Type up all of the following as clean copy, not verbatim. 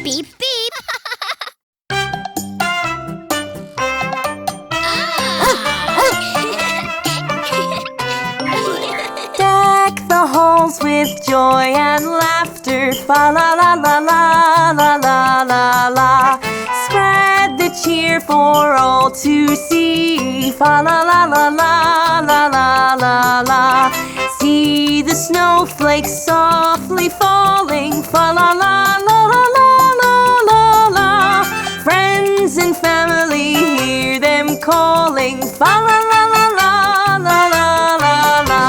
Beep, beep. Deck the halls with joy and laughter. Fa la la la la la la la la. Spread the cheer for all to see. Fa la la la la la la la la. See the snowflakes softly falling. Fa la la la la la la la la. Friends and family hear them calling. Fa la la la la la la la la.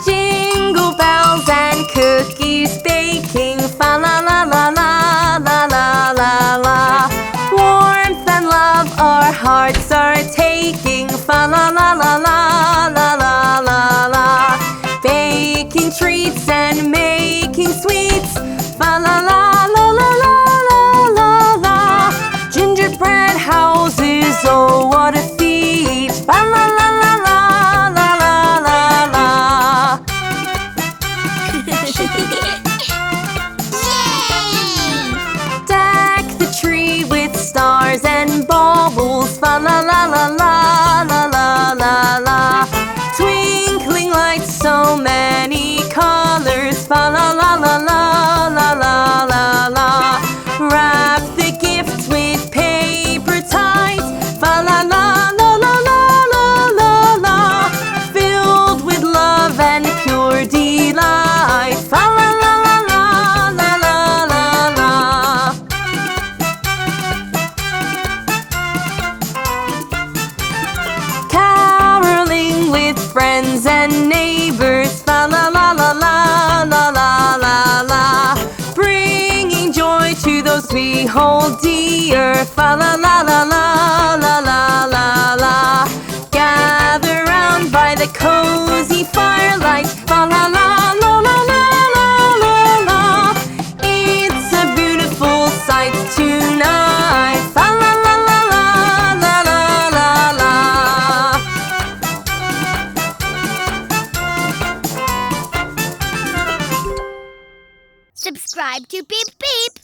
Jingle bells and cookies baking. Fa la la la la la la la la. Warmth and love our hearts are taking. Fa la la la la la la la la. Baking treats and making sweets. Fa la la la la la la la la. Gingerbread houses, oh what a feat. Fa la la la la la la la la. Deck the tree with stars and baubles. Fa la la la la la la la la. Twinkling lights, so many colors. Fa la la la la la la la la. Wrap the gifts with paper ties. Fa la la la la la la la la. Filled with love and pure delight. Fa la la la la la la la la. Caroling with friends and neighbours. Fa la la la la la la la la. Bringing joy to those we hold dear. Fa la la la la la la la la. Gather round by the cozy firelight. Fa la la la la la la la la. It's a beautiful sight tonight. Fa la la la la la la la la. Subscribe to Beep Beep.